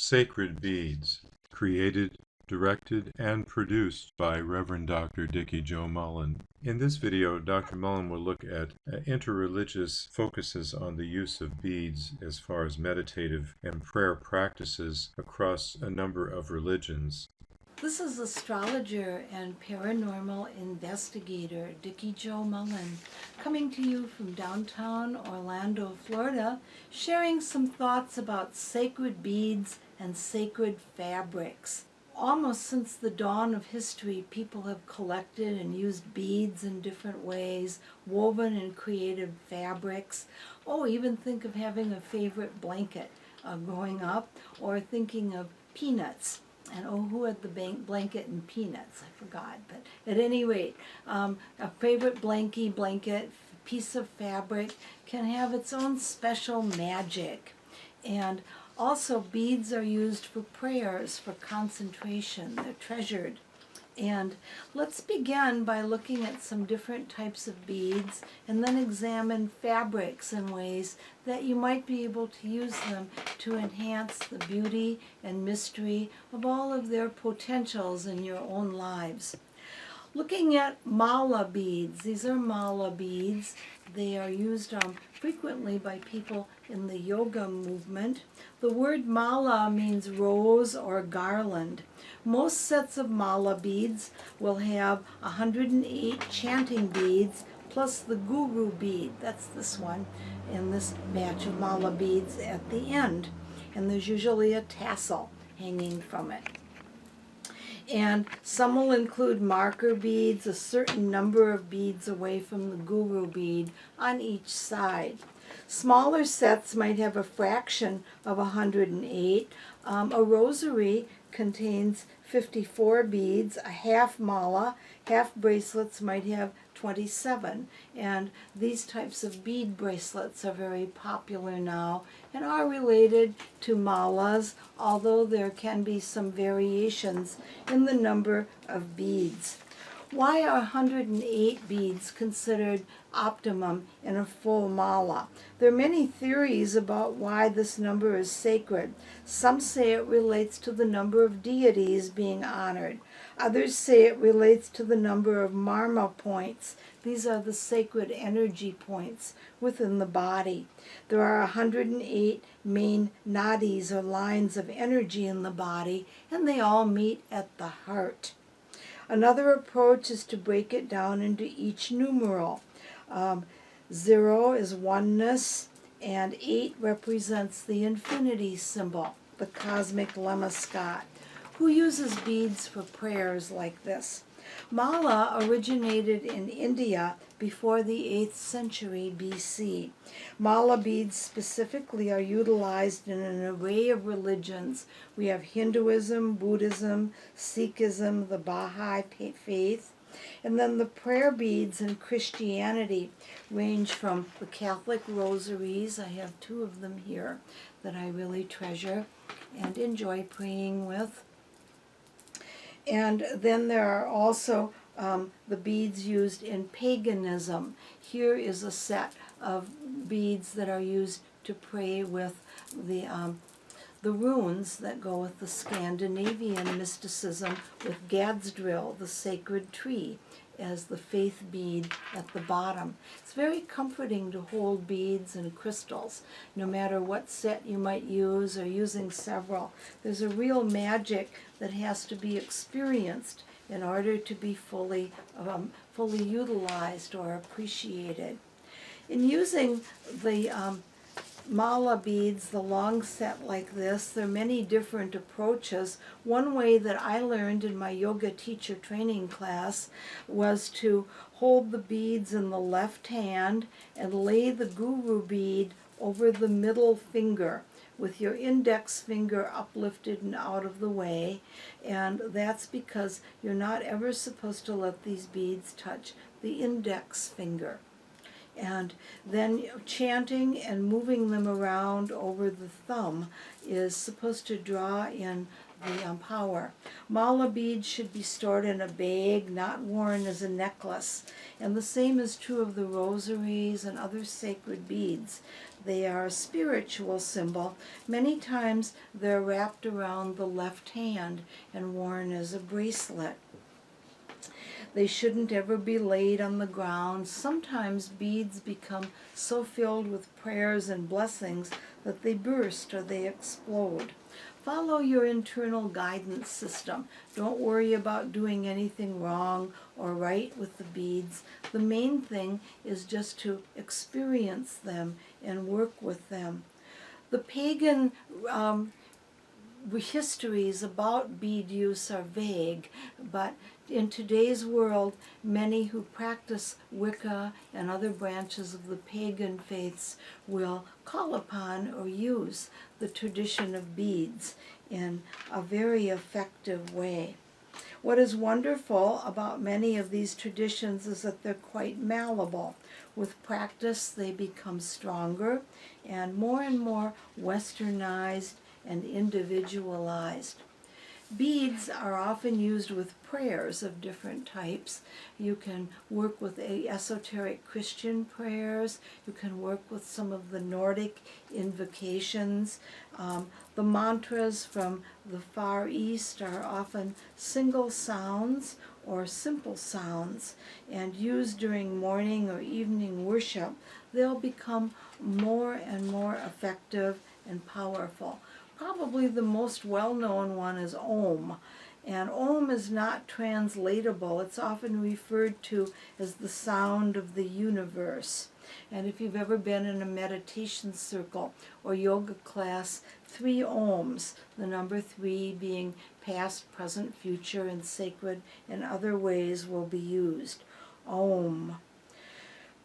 Sacred Beads, created, directed, and produced by Reverend Dr. Dikki Mullen. In this video, Dr. Mullen will look at interreligious focuses on the use of beads as far as meditative and prayer practices across a number of religions. This is astrologer and paranormal investigator Dikki Mullen, coming to you from downtown Orlando, Florida, sharing some thoughts about sacred beads and sacred fabrics. Almost since the dawn of history, people have collected and used beads in different ways, woven and created fabrics. Oh, even think of having a favorite blanket growing up, or thinking of peanuts. And oh, who had the blanket and peanuts? I forgot. But at any rate, a favorite blanket, piece of fabric, can have its own special magic. And also, beads are used for prayers, for concentration. They're treasured. And let's begin by looking at some different types of beads and then examine fabrics in ways that you might be able to use them to enhance the beauty and mystery of all of their potentials in your own lives. Looking at mala beads, these are mala beads. They are used frequently by people in the yoga movement. The word mala means rose or garland. Most sets of mala beads will have 108 chanting beads plus the guru bead, that's this one, in this batch of mala beads at the end. And there's usually a tassel hanging from it. And some will include marker beads, a certain number of beads away from the guru bead on each side. Smaller sets might have a fraction of 108. A rosary contains 54 beads. A half mala, half bracelets might have 27. And these types of bead bracelets are very popular now and are related to malas, although there can be some variations in the number of beads. Why are 108 beads considered optimum in a full mala? There are many theories about why this number is sacred. Some say it relates to the number of deities being honored. Others say it relates to the number of marma points. These are the sacred energy points within the body. There are 108 main nadis, or lines of energy in the body, and they all meet at the heart. Another approach is to break it down into each numeral. 0 is oneness, and 8 represents the infinity symbol, the cosmic lemmascot. Who uses beads for prayers like this? Mala originated in India before the 8th century BC. Mala beads specifically are utilized in an array of religions. We have Hinduism, Buddhism, Sikhism, the Baha'i faith. And then the prayer beads in Christianity range from the Catholic rosaries. I have 2 of them here that I really treasure and enjoy praying with. And then there are also the beads used in paganism. Here is a set of beads that are used to pray with the runes that go with the Scandinavian mysticism, with Gadsdrill, the sacred tree, as the faith bead at the bottom. It's very comforting to hold beads and crystals, no matter what set you might use or using several. There's a real magic that has to be experienced in order to be fully utilized or appreciated. In using the mala beads, the long set like this, there are many different approaches. One way that I learned in my yoga teacher training class was to hold the beads in the left hand and lay the guru bead over the middle finger with your index finger uplifted and out of the way. And that's because you're not ever supposed to let these beads touch the index finger. And then chanting and moving them around over the thumb is supposed to draw in the power. Mala beads should be stored in a bag, not worn as a necklace. And the same is true of the rosaries and other sacred beads. They are a spiritual symbol. Many times they're wrapped around the left hand and worn as a bracelet. They shouldn't ever be laid on the ground. Sometimes beads become so filled with prayers and blessings that they burst or they explode. Follow your internal guidance system. Don't worry about doing anything wrong or right with the beads. The main thing is just to experience them and work with them. The pagan histories about bead use are vague, but in today's world, many who practice Wicca and other branches of the pagan faiths will call upon or use the tradition of beads in a very effective way. What is wonderful about many of these traditions is that they're quite malleable. With practice, they become stronger and more westernized and individualized. Beads are often used with prayers of different types. You can work with esoteric Christian prayers. You can work with some of the Nordic invocations. The mantras from the Far East are often single sounds or simple sounds, and used during morning or evening worship, they'll become more and more effective and powerful. Probably the most well-known one is Om, and Om is not translatable. It's often referred to as the sound of the universe. And if you've ever been in a meditation circle or yoga class, 3 Oms, the number 3 being past, present, future, and sacred in other ways, will be used. Om.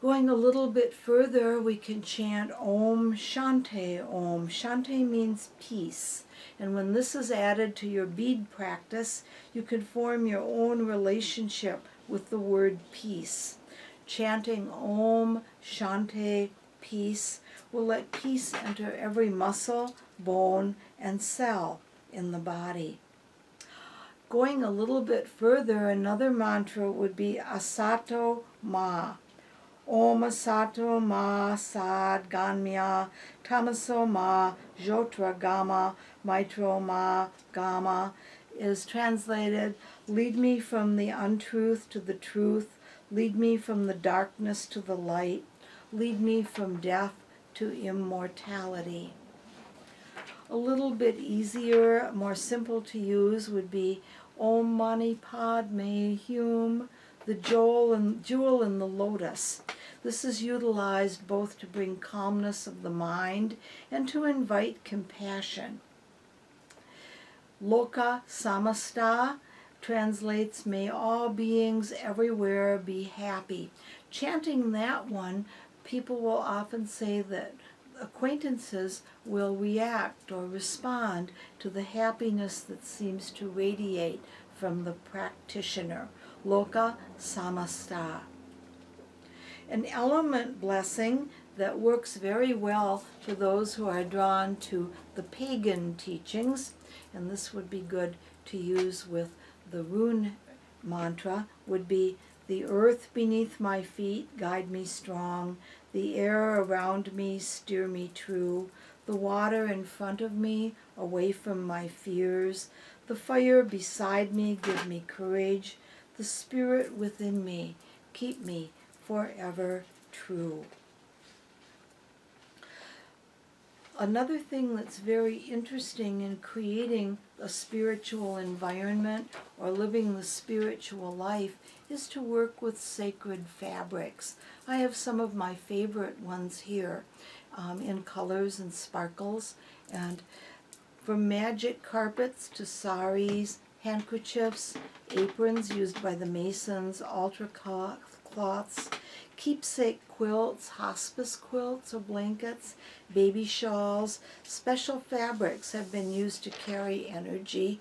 Going a little bit further, we can chant Om Shanti Om. Shanti means peace. And when this is added to your bead practice, you can form your own relationship with the word peace. Chanting Om Shanti, peace, will let peace enter every muscle, bone, and cell in the body. Going a little bit further, another mantra would be Asato Ma. Om Asato Ma Sad Ganmya Tamaso Ma Jotra Gama Maitro Ma Gama is translated, lead me from the untruth to the truth, lead me from the darkness to the light, lead me from death to immortality. A little bit easier, more simple to use would be Om Mani Padme Hum, the jewel in the lotus. This is utilized both to bring calmness of the mind and to invite compassion. Loka Samasta translates, may all beings everywhere be happy. Chanting that one, people will often say that acquaintances will react or respond to the happiness that seems to radiate from the practitioner. Loka Samasta. An element blessing that works very well for those who are drawn to the pagan teachings, and this would be good to use with the rune mantra, would be the earth beneath my feet, guide me strong, the air around me, steer me true, the water in front of me, away from my fears, the fire beside me, give me courage, the spirit within me, keep me forever true. Another thing that's very interesting in creating a spiritual environment or living the spiritual life is to work with sacred fabrics. I have some of my favorite ones here in colors and sparkles, and from magic carpets to saris, handkerchiefs, aprons used by the Masons, altar cloths, keepsake quilts, hospice quilts or blankets, baby shawls. Special fabrics have been used to carry energy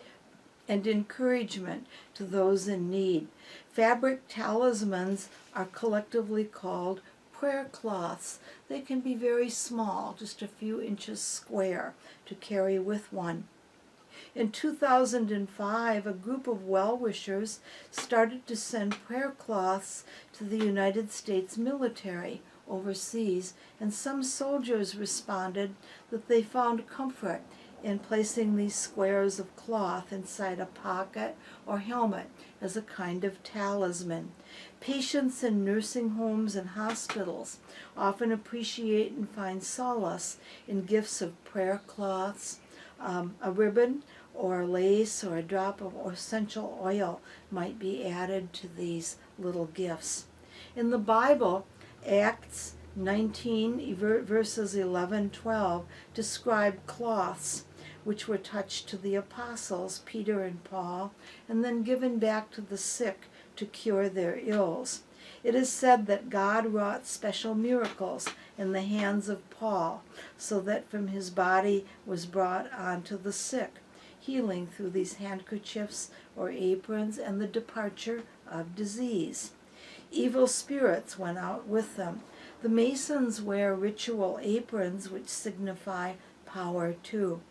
and encouragement to those in need. Fabric talismans are collectively called prayer cloths. They can be very small, just a few inches square, to carry with one. In 2005, a group of well-wishers started to send prayer cloths to the United States military overseas, and some soldiers responded that they found comfort in placing these squares of cloth inside a pocket or helmet as a kind of talisman. Patients in nursing homes and hospitals often appreciate and find solace in gifts of prayer cloths. A ribbon or lace or a drop of essential oil might be added to these little gifts. In the Bible, Acts 19 verses 11-12 describe cloths which were touched to the apostles, Peter and Paul, and then given back to the sick to cure their ills. It is said that God wrought special miracles in the hands of Paul, so that from his body was brought on to the sick, healing through these handkerchiefs or aprons and the departure of disease. Evil spirits went out with them. The Masons wear ritual aprons which signify power too.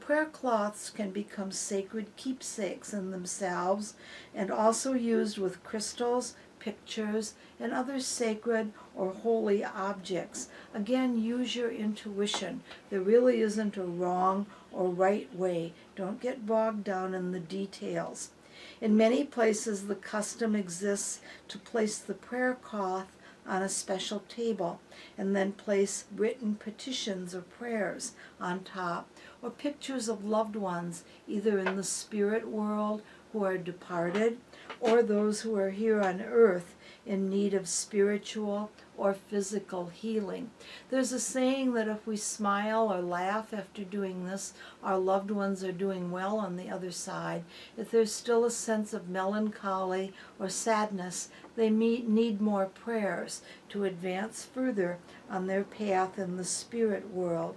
Prayer cloths can become sacred keepsakes in themselves and also used with crystals, pictures, and other sacred or holy objects. Again, use your intuition. There really isn't a wrong or right way. Don't get bogged down in the details. In many places, the custom exists to place the prayer cloth on a special table and then place written petitions or prayers on top, or pictures of loved ones, either in the spirit world who are departed, or those who are here on earth in need of spiritual or physical healing. There's a saying that if we smile or laugh after doing this, our loved ones are doing well on the other side. If there's still a sense of melancholy or sadness, they need more prayers to advance further on their path in the spirit world.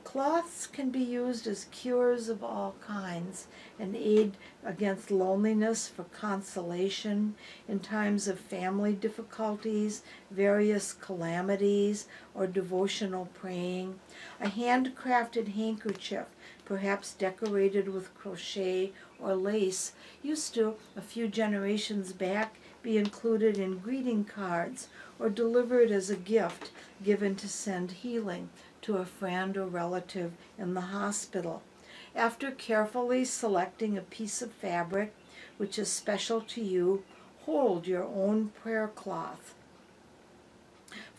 Cloths can be used as cures of all kinds and aid against loneliness, for consolation in times of family difficulties, various calamities, or devotional praying. A handcrafted handkerchief, perhaps decorated with crochet or lace, used to, a few generations back, be included in greeting cards or delivered as a gift given to send healing to a friend or relative in the hospital. After carefully selecting a piece of fabric which is special to you, hold your own prayer cloth.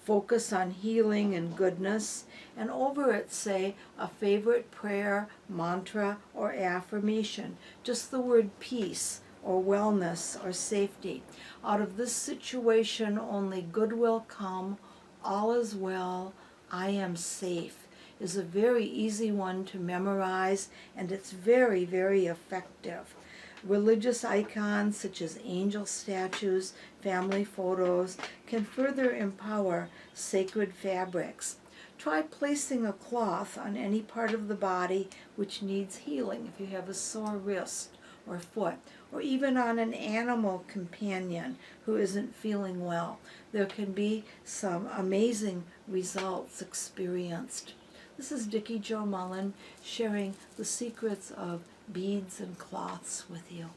Focus on healing and goodness, and over it say a favorite prayer, mantra, or affirmation, just the word peace or wellness or safety. Out of this situation only good will come, all is well, I am safe, is a very easy one to memorize, and it's very, very effective. Religious icons such as angel statues, family photos can further empower sacred fabrics. Try placing a cloth on any part of the body which needs healing, if you have a sore wrist or foot, or even on an animal companion who isn't feeling well. There can be some amazing results experienced. This is Dikki Jo Mullen sharing the secrets of beads and cloths with you.